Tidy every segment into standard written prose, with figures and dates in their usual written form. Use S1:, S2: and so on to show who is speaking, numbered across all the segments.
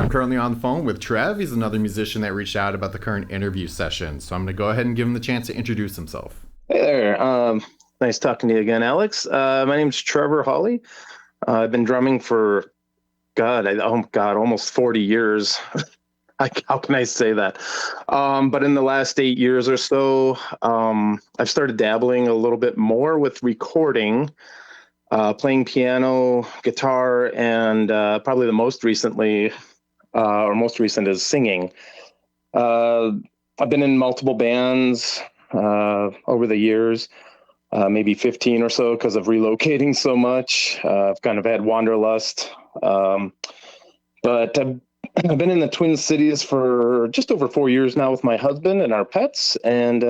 S1: I'm currently on the phone with Trev. He's another musician that reached out about the current interview session. So I'm going to go ahead and give him the chance to introduce himself.
S2: Hey there. Nice talking to you again, Alex. My name's Trevor Hawley. I've been drumming for almost 40 years. How can I say that? But in the last 8 years or so, I've started dabbling a little bit more with recording, playing piano, guitar, and probably the most recent is singing. Uh, I've been in multiple bands over the years. Maybe 15 or so because of relocating so much. I've kind of had wanderlust. But I've been in the Twin Cities for just over 4 years now with my husband and our pets. And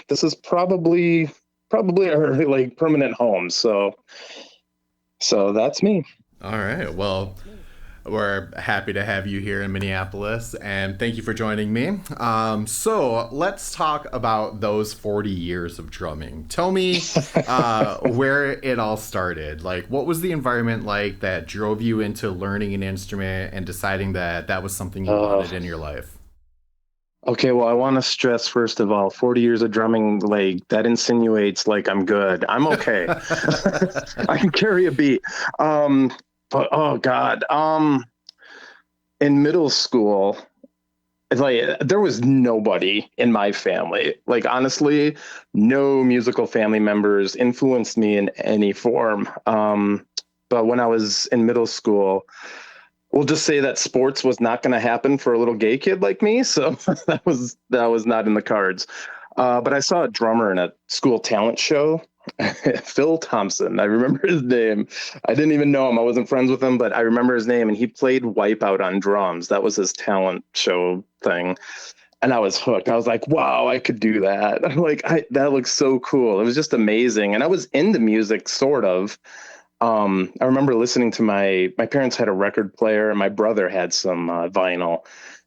S2: this is probably our like permanent home. So that's me.
S1: All right. Well, we're happy to have you here in Minneapolis, and thank you for joining me. So let's talk about those 40 years of drumming. Tell me where it all started. Like, what was the environment like that drove you into learning an instrument and deciding that that was something you wanted in your life?
S2: Okay, well, I want to stress first of all, 40 years of drumming, like that insinuates like I'm good. I'm okay. I can carry a beat. But oh God, in middle school, it's like there was nobody in my family. Like honestly, no musical family members influenced me in any form. But when I was in middle school, we'll just say that sports was not going to happen for a little gay kid like me. So that was not in the cards. But I saw a drummer in a school talent show, Phil Thompson. I remember his name. I didn't even know him. I wasn't friends with him, but I remember his name. And he played Wipeout on drums. That was his talent show thing. And I was hooked. I was like, wow, I could do that. That looks so cool. It was just amazing. And I was into music, sort of. I remember listening to my parents had a record player and my brother had some vinyl.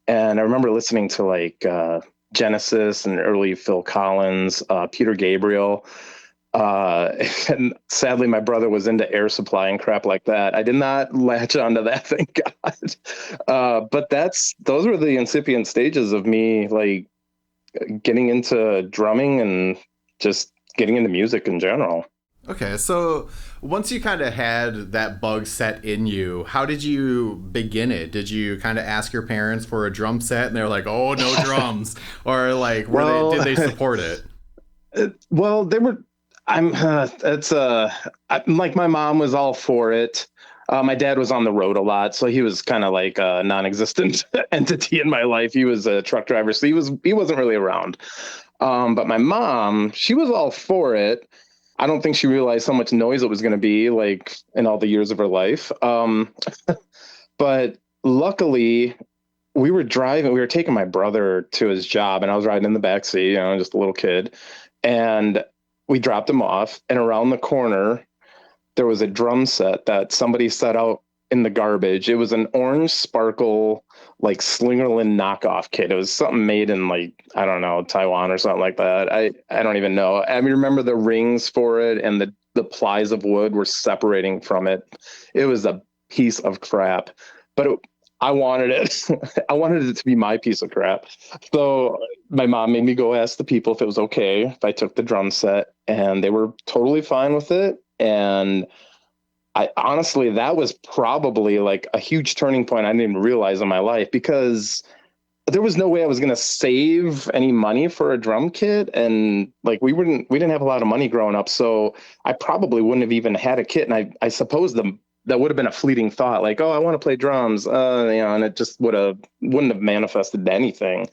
S2: And I remember listening to Genesis and early Phil Collins, Peter Gabriel. And sadly, my brother was into Air Supply and crap like that. I did not latch onto that, thank God. But those were the incipient stages of me like getting into drumming and just getting into music in general.
S1: Okay, so once you kind of had that bug set in you, how did you begin it? Did you kind of ask your parents for a drum set and they're like, "Oh, no drums," or like did they support it?
S2: Well, they were. Like my mom was all for it. My dad was on the road a lot, so he was kind of like a non-existent entity in my life. He was a truck driver, so he wasn't really around. But my mom, she was all for it. I don't think she realized how much noise it was going to be like in all the years of her life. But luckily we were taking my brother to his job and I was riding in the backseat, just a little kid. And we dropped him off and around the corner, there was a drum set that somebody set out in the garbage. It was an orange sparkle, like Slingerland knockoff kit. It was something made in I don't know, Taiwan or something like that. I don't even know. I mean, remember the rings for it and the plies of wood were separating from it. It was a piece of crap, but I wanted it. I wanted it to be my piece of crap. So my mom made me go ask the people if it was okay if I took the drum set, and they were totally fine with it. And I honestly, that was probably like a huge turning point I didn't even realize in my life, because there was no way I was going to save any money for a drum kit. And like, we didn't have a lot of money growing up. So I probably wouldn't have even had a kit. And I suppose that would have been a fleeting thought, like, oh, I want to play drums, and it just wouldn't have manifested to anything.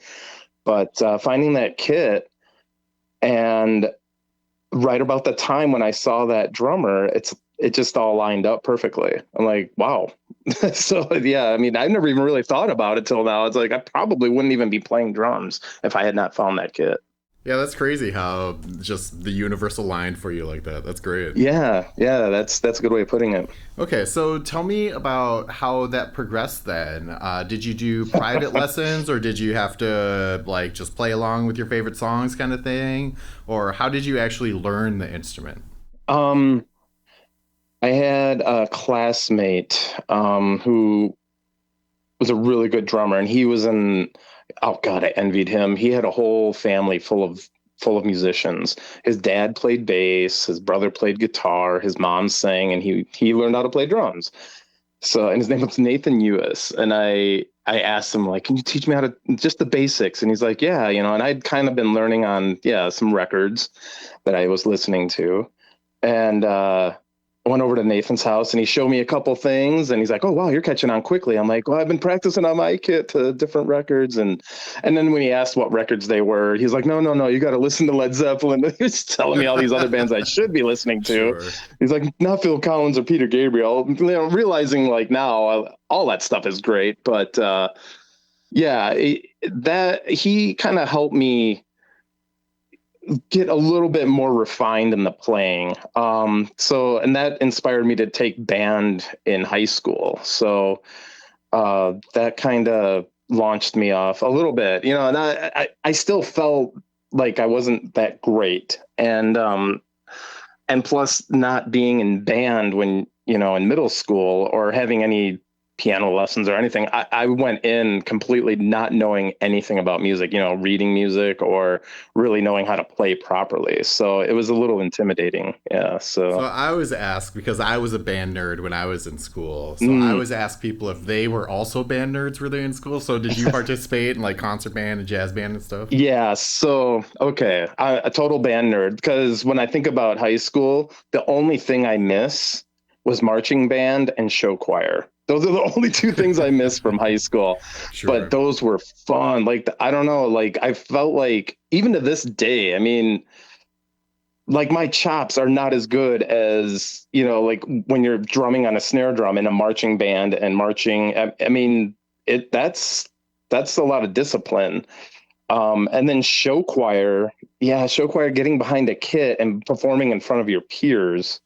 S2: But finding that kit, and right about the time when I saw that drummer, it just all lined up perfectly. I'm like, wow. So yeah, I mean, I never even really thought about it till now. It's like, I probably wouldn't even be playing drums if I had not found that kit.
S1: Yeah, that's crazy how just the universe aligned for you like that. That's great.
S2: Yeah, that's a good way of putting it.
S1: Okay, so tell me about how that progressed then. Did you do private lessons, or did you have to like just play along with your favorite songs kind of thing? Or how did you actually learn the instrument?
S2: I had a classmate who was a really good drummer, and he was in. Oh God, I envied him. He had a whole family full of musicians. His dad played bass, his brother played guitar, his mom sang, and he learned how to play drums. So, and his name was Nathan Ewis, and I asked him like, "Can you teach me how to just the basics?" And he's like, "Yeah, you know." And I'd kind of been learning on some records that I was listening to, and I went over to Nathan's house and he showed me a couple things and he's like, "Oh wow, you're catching on quickly." I'm like, "Well, I've been practicing on my kit to different records." And then when he asked what records they were, he's like, "No, you got to listen to Led Zeppelin." He's telling me all these other bands I should be listening to.
S1: Sure.
S2: He's like, "Not Phil Collins or Peter Gabriel." You know, realizing like now all that stuff is great, but yeah, that he kind of helped me get a little bit more refined in the playing. So, and that inspired me to take band in high school. So that kind of launched me off a little bit, you know, and I still felt like I wasn't that great. And plus not being in band when, you know, in middle school or having any piano lessons or anything, I went in completely not knowing anything about music, you know, reading music or really knowing how to play properly. So it was a little intimidating. Yeah.
S1: So
S2: So,
S1: I was asked because I was a band nerd when I was in school. So I
S2: mm,
S1: was asked people if they were also band nerds were they in school. So did you participate in like concert band and jazz band and stuff?
S2: yeah. So, okay. A total band nerd because when I think about high school, the only thing I miss was marching band and show choir. Those are the only two things I miss from high school, but
S1: Sure.
S2: those were fun. Like, I don't know, like I felt like even to this day, I mean, like my chops are not as good as, you know, like when you're drumming on a snare drum in a marching band and marching. I mean, that's a lot of discipline. And then show choir, yeah, show choir, getting behind a kit and performing in front of your peers.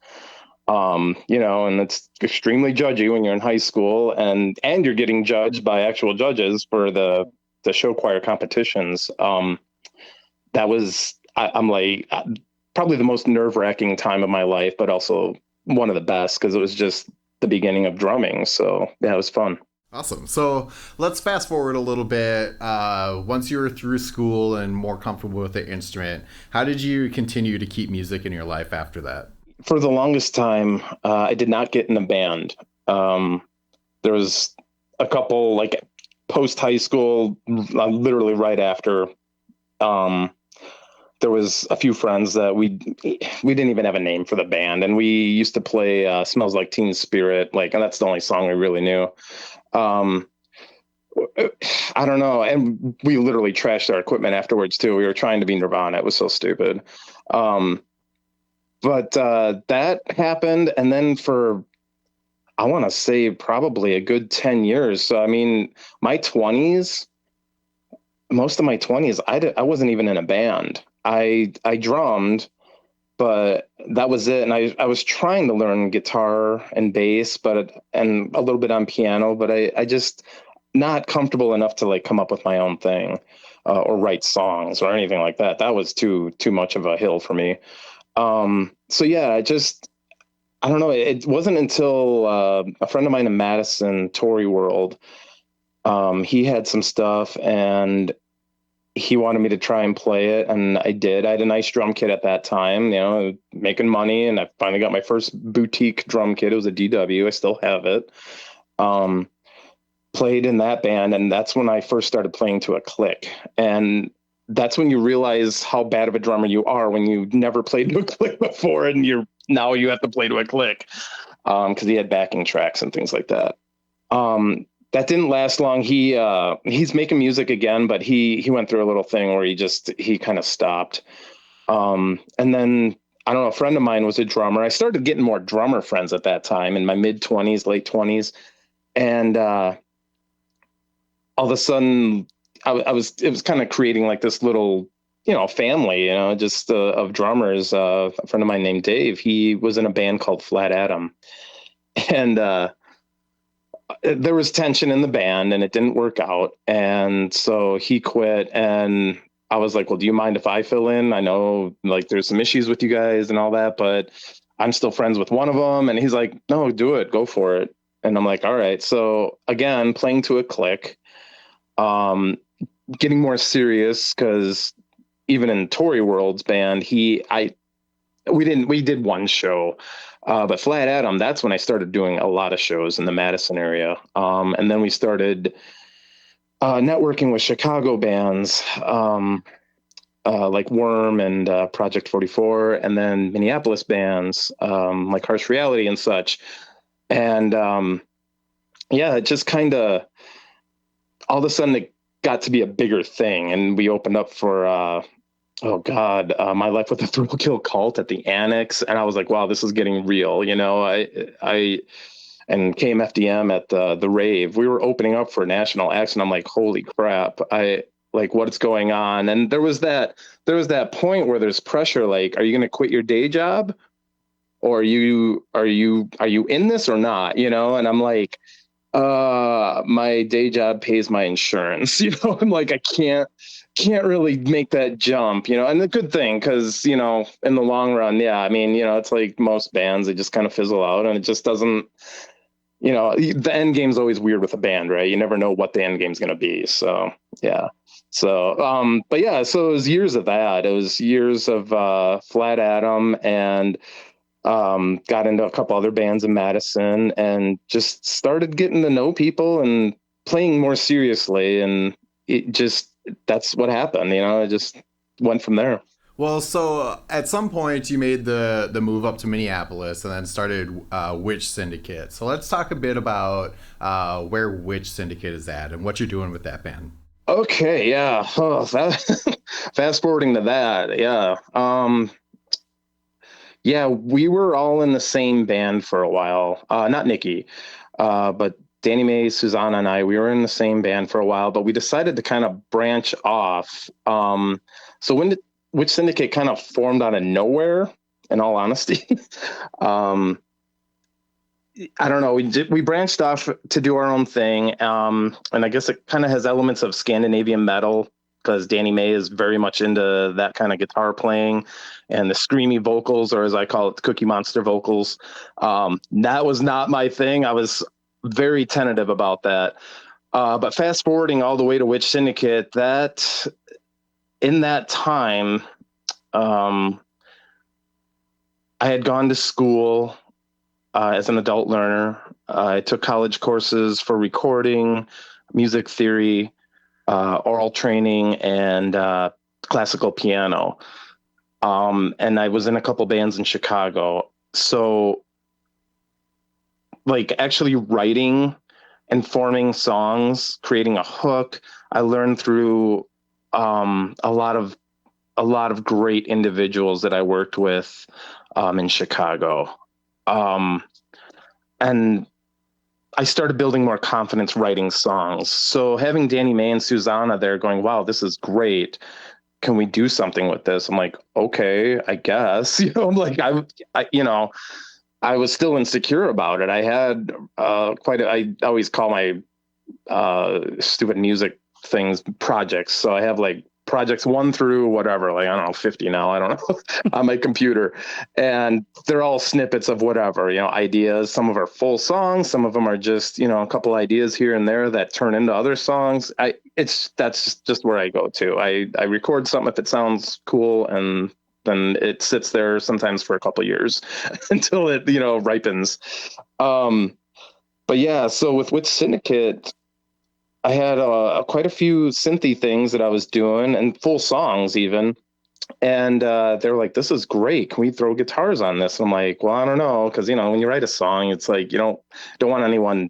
S2: You know, and it's extremely judgy when you're in high school, and you're getting judged by actual judges for the show choir competitions. That was I'm like probably the most nerve wracking time of my life, but also one of the best because it was just the beginning of drumming. So yeah, it was fun.
S1: Awesome. So let's fast forward a little bit. Once you were through school and more comfortable with the instrument, how did you continue to keep music in your life after that?
S2: For the longest time, I did not get in a band. Um, there was a couple like post high school, literally right after. Um, there was a few friends that we didn't even have a name for the band, and we used to play "Smells Like Teen Spirit," like, and that's the only song we really knew. Um, I don't know, and we literally trashed our equipment afterwards too. We were trying to be Nirvana; it was so stupid. Um, but that happened, and then for I want to say probably a good 10 years. So I mean, my twenties, most of my twenties, I wasn't even in a band. I drummed, but that was it. And I was trying to learn guitar and bass, and a little bit on piano, but I just not comfortable enough to like come up with my own thing, or write songs or anything like that. That was too much of a hill for me. So yeah, I don't know. It wasn't until a friend of mine in Madison, Tory World, he had some stuff and he wanted me to try and play it, and I did. I had a nice drum kit at that time, you know, making money, and I finally got my first boutique drum kit. It was a DW. I still have it. Um, Played in that band, and that's when I first started playing to a click. And that's when you realize how bad of a drummer you are when you never played to a click before, and now you have to play to a click because he had backing tracks and things like that. That didn't last long. He's making music again, but he went through a little thing where he kind of stopped. And then I don't know, a friend of mine was a drummer. I started getting more drummer friends at that time in my mid 20s, late 20s, and all of a sudden I was it was kind of creating like this little, you know, family, you know, just of drummers. A friend of mine named Dave, he was in a band called Flat Adam, and there was tension in the band and it didn't work out. And so he quit, and I was like, well, do you mind if I fill in? I know like there's some issues with you guys and all that, but I'm still friends with one of them. And he's like, no, do it. Go for it. And I'm like, all right. So again, playing to a click, um, getting more serious because even in Tory World's band, we did one show, but Flat Adam, that's when I started doing a lot of shows in the Madison area. And then we started networking with Chicago bands, like Worm and Project 44, and then Minneapolis bands like Harsh Reality and such. And yeah, it just kind of all of a sudden it got to be a bigger thing, and we opened up for oh God, My Life with a Thrill Kill Cult at the Annex, and I was like, wow, this is getting real. I and KMFDM at the rave. We were opening up for national acts, and I'm like, holy crap, I like what's going on. And there was that point where there's pressure, like, are you going to quit your day job, or are you in this or not? And I'm like, my day job pays my insurance. I'm like, I can't really make that jump. And the good thing, because in the long run, yeah, I mean, it's like most bands, they just kind of fizzle out, and it just doesn't. The end game's always weird with a band, right? You never know what the end game's going to be. So yeah. So but yeah, so it was years of that. It was years of Flat Adam, and got into a couple other bands in Madison, and just started getting to know people and playing more seriously. And it just, that's what happened. It just went from there.
S1: Well, so at some point you made the move up to Minneapolis and then started Witch Syndicate. So let's talk a bit about where Witch Syndicate is at and what you're doing with that band.
S2: Okay. Yeah. Oh, fast forwarding to that. Yeah. Yeah, we were all in the same band for a while. Not Nikki, but Danny Mae, Susanna, and I, we were in the same band for a while, but we decided to kind of branch off. So when did Witch Syndicate kind of formed out of nowhere, in all honesty. um, I don't know. We branched off to do our own thing, and I guess it kind of has elements of Scandinavian metal because Danny Mae is very much into that kind of guitar playing and the screamy vocals, or as I call it, the Cookie Monster vocals. That was not my thing. I was very tentative about that. But fast forwarding all the way to Witch Syndicate, that in that time, um, I had gone to school as an adult learner. I took college courses for recording, music theory, oral training, and classical piano. And I was in a couple bands in Chicago. So, like, actually writing and forming songs, creating a hook, I learned through a lot of great individuals that I worked with in Chicago. Um, and I started building more confidence writing songs. So having Danny Mae and Susanna there going, wow, this is great. Can we do something with this? I'm like, okay, I guess. I'm like, I was still insecure about it. I had I always call my stupid music things projects. So I have like projects 1 through whatever, like I don't know, 50 now, I don't know, on my computer, and they're all snippets of whatever, ideas. Some of them are full songs, some of them are just a couple ideas here and there that turn into other songs. That's just where I go to. I record something if it sounds cool, and then it sits there sometimes for a couple of years until it ripens. But yeah, so with Witch Syndicate, I had quite a few synthy things that I was doing, and full songs even. And they were like, "This is great. Can we throw guitars on this?" And I'm like, "Well, I don't know, because when you write a song, it's like you don't want anyone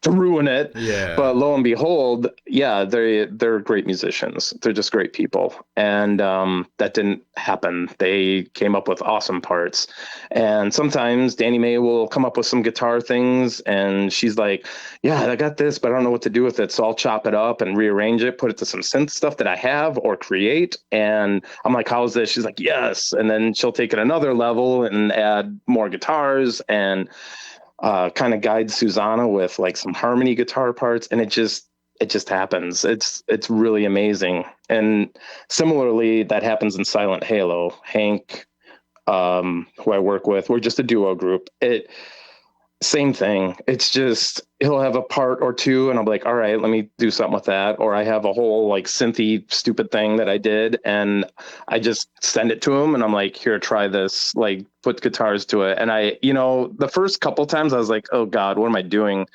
S2: to ruin it."
S1: Yeah.
S2: But lo and behold, yeah, they're great musicians. They're just great people, and that didn't happen. They came up with awesome parts, and sometimes Danny Mae will come up with some guitar things, and she's like, "Yeah, I got this, but I don't know what to do with it, so I'll chop it up and rearrange it, put it to some synth stuff that I have or create." And I'm like, "How's this?" She's like, "Yes," and then she'll take it another level and add more guitars and kind of guide Susanna with like some harmony guitar parts, and it just happens. It's really amazing. And similarly, that happens in Silent Halo. Hank, who I work with, we're just a duo group. Same thing. It's just he'll have a part or two, and I'm like, all right, let me do something with that. Or I have a whole like synthy stupid thing that I did, and I just send it to him, and I'm like, here, try this. Like, put guitars to it. And the first couple times I was like, oh God, what am I doing?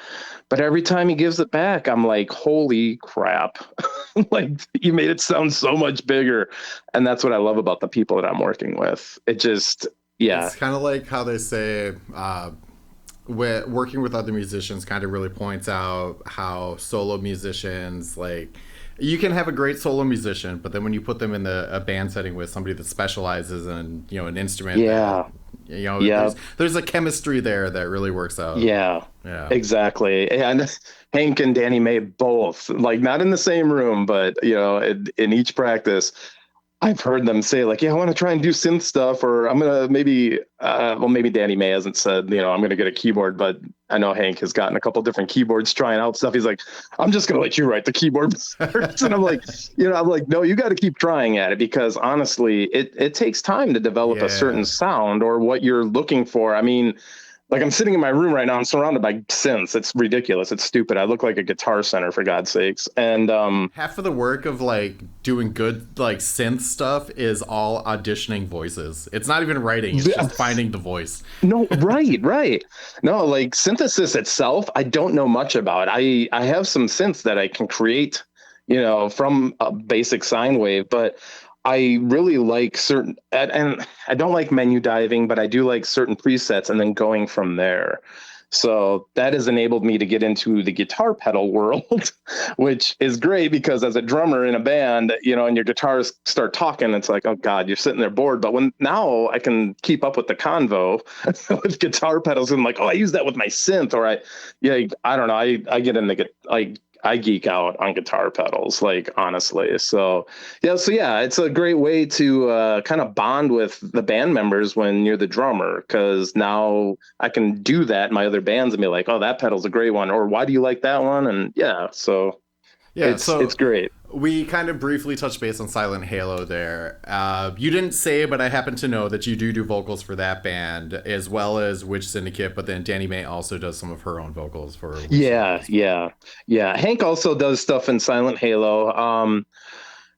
S2: But every time he gives it back, I'm like, holy crap! Like you made it sound so much bigger, and that's what I love about the people that I'm working with. It just, yeah,
S1: It's kind of like how they say working with other musicians kind of really points out how solo musicians, like, you can have a great solo musician, but then when you put them in a band setting with somebody that specializes in, an instrument that,
S2: yeah, yeah.
S1: there's a chemistry there that really works out.
S2: Yeah,
S1: Yeah.
S2: exactly. And Hank and Danny May both, like not in the same room, but in each practice, I've heard them say like, yeah, I want to try and do synth stuff, or I'm gonna maybe, well, maybe Danny May hasn't said, I'm gonna get a keyboard, but I know Hank has gotten a couple different keyboards trying out stuff. He's like, I'm just gonna let you write the keyboard parts. And I'm like, no, you got to keep trying at it because honestly, it takes time to develop a certain
S1: Yeah.
S2: sound or what you're looking for. I mean, like I'm sitting in my room right now. I'm surrounded by synths. It's ridiculous. It's stupid. I look like a guitar center for God's sakes. And
S1: Half of the work of like doing good like synth stuff is all auditioning voices. It's not even writing, it's just finding the voice.
S2: no, right, right. No, like synthesis itself, I don't know much about. I have some synths that I can create, from a basic sine wave, but I really like and I don't like menu diving, but I do like certain presets and then going from there. So that has enabled me to get into the guitar pedal world, which is great because as a drummer in a band, and your guitars start talking, it's like, oh God, you're sitting there bored. But when now I can keep up with the convo with guitar pedals and like, oh, I use that with my synth, or yeah, I don't know. I get into I geek out on guitar pedals, like honestly. So yeah, it's a great way to kind of bond with the band members when you're the drummer, because now I can do that in my other bands and be like, oh, that pedal's a great one, or why do you like that one? And yeah, so
S1: Yeah,
S2: it's
S1: so
S2: great.
S1: we kind of briefly touched base on Silent Halo there. You didn't say, but I happen to know that you do vocals for that band as well as Witch Syndicate, but then Danny May also does some of her own vocals for Witch Syndicate
S2: Yeah,
S1: as well.
S2: yeah, yeah. Hank also does stuff in Silent Halo.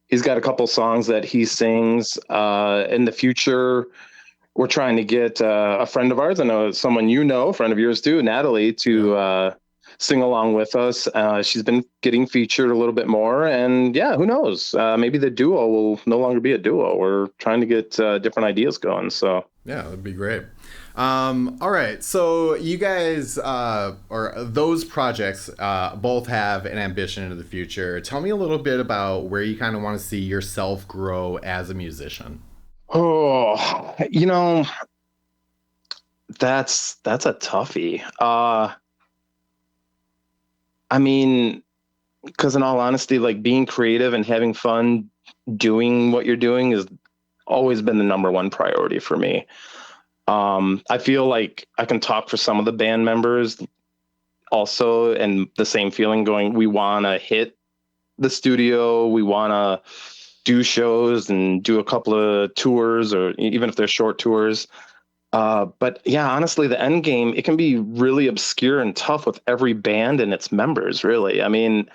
S2: He's got a couple songs that he sings. In the future, we're trying to get a friend of ours, I know someone a friend of yours too, Natalie,
S1: Yeah.
S2: to sing along with us. She's been getting featured a little bit more, and yeah, who knows? Maybe the duo will no longer be a duo. We're trying to get different ideas going. So
S1: Yeah, that'd be great. All right, so you guys, or those projects, both have an ambition into the future. Tell me a little bit about where you kind of want to see yourself grow as a musician.
S2: oh, that's a toughie. I mean, because in all honesty, like being creative and having fun doing what you're doing has always been the number one priority for me. I feel like I can talk for some of the band members also, and the same feeling going, we want to hit the studio, we want to do shows and do a couple of tours, or even if they're short tours. But yeah, honestly, the end game, it can be really obscure and tough with every band and its members, really. I mean,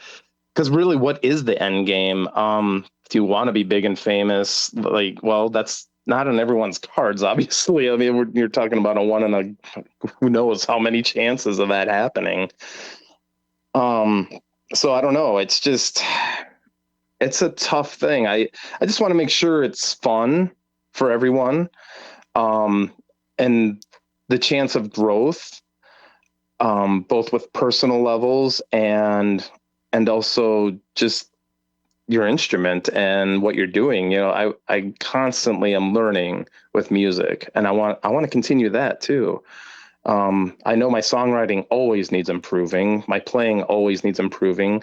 S2: because really, what is the end game? Do you want to be big and famous? Like, well, that's not on everyone's cards, obviously. I mean, you're talking about a one in a who knows how many chances of that happening. Um, so I don't know. It's a tough thing. I just want to make sure it's fun for everyone, um, and the chance of growth, both with personal levels and also just your instrument and what you're doing. I constantly am learning with music, and I want to continue that too. I know my songwriting always needs improving. My playing always needs improving.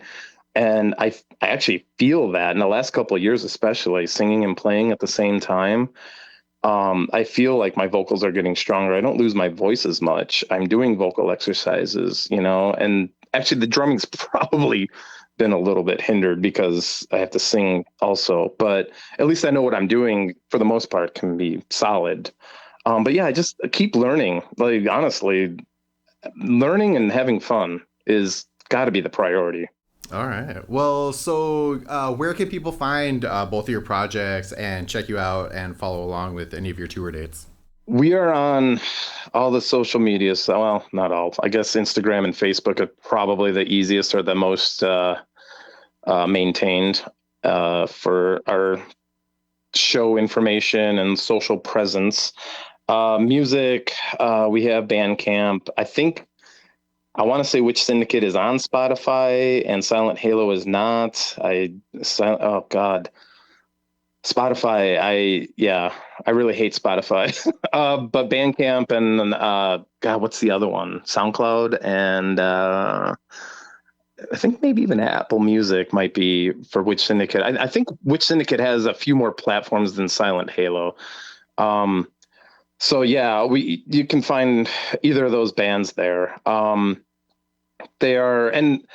S2: And I actually feel that in the last couple of years, especially singing and playing at the same time. I feel like my vocals are getting stronger. I don't lose my voice as much. I'm doing vocal exercises, and actually the drumming's probably been a little bit hindered because I have to sing also, but at least I know what I'm doing for the most part can be solid. But yeah, I just keep learning. Like honestly, learning and having fun is got to be the priority.
S1: All right. Well, so where can people find both of your projects and check you out and follow along with any of your tour dates?
S2: We are on all the social medias. Well, not all. I guess Instagram and Facebook are probably the easiest or the most maintained for our show information and social presence. Music, we have Bandcamp. I want to say Witch Syndicate is on Spotify and Silent Halo is not. Oh God, Spotify. I really hate Spotify. But Bandcamp and God, what's the other one? SoundCloud and I think maybe even Apple Music might be for Witch Syndicate. I think Witch Syndicate has a few more platforms than Silent Halo. Um, so yeah, we you can find either of those bands there. They are, and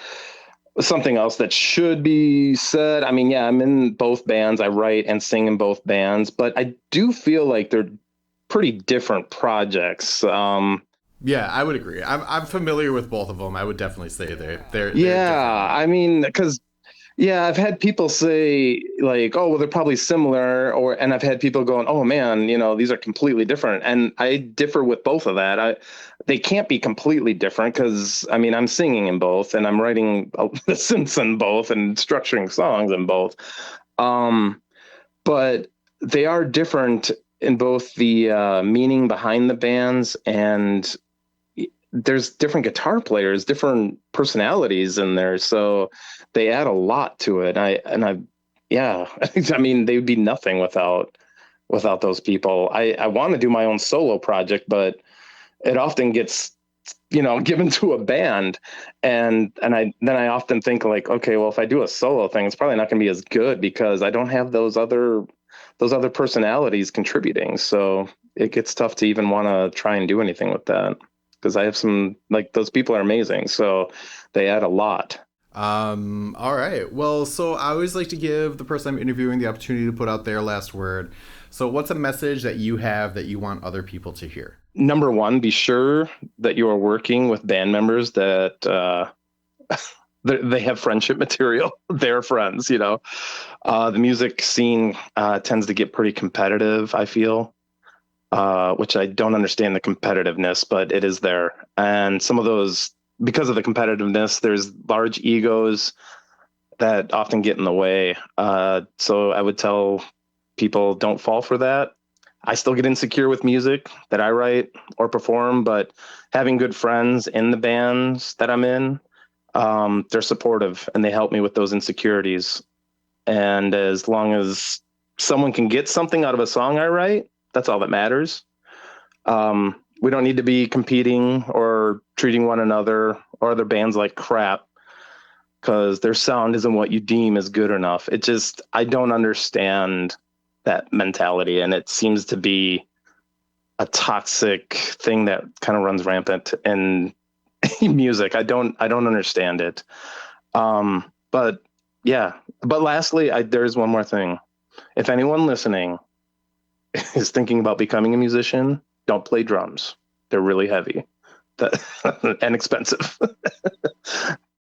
S2: something else that should be said. I mean, yeah, I'm in both bands. I write and sing in both bands, but I do feel like they're pretty different projects.
S1: Yeah, I would agree. I'm familiar with both of them. I would definitely say they're
S2: Yeah,
S1: different.
S2: I mean, because yeah, I've had people say like, "Oh, well, they're probably similar," and I've had people going, "Oh man, these are completely different." And I differ with both of that. They can't be completely different because I mean, I'm singing in both, and I'm writing the synths in both, and structuring songs in both. Um, but they are different in both the meaning behind the bands and there's different guitar players, different personalities in there, so they add a lot to it. Yeah, I mean, they would be nothing without those people. I want to do my own solo project, but it often gets given to a band, and I often think like, okay, well, if I do a solo thing, it's probably not going to be as good because I don't have those other personalities contributing. So it gets tough to even want to try and do anything with that because I have some like those people are amazing. So they add a lot.
S1: All right. Well, so I always like to give the person I'm interviewing the opportunity to put out their last word. So, what's a message that you have that you want other people to hear?
S2: Number one, be sure that you are working with band members that they have friendship material. They're friends, The music scene tends to get pretty competitive, I feel, which I don't understand the competitiveness, but it is there. And some of those, because of the competitiveness, there's large egos that often get in the way. So I would tell people don't fall for that. I still get insecure with music that I write or perform, but having good friends in the bands that I'm in, they're supportive and they help me with those insecurities. And as long as someone can get something out of a song I write, that's all that matters. We don't need to be competing or treating one another or other bands like crap because their sound isn't what you deem as good enough. I don't understand that mentality. And it seems to be a toxic thing that kind of runs rampant in music. I don't understand it. But yeah, but lastly, there's one more thing. If anyone listening is thinking about becoming a musician, don't play drums. They're really heavy and expensive.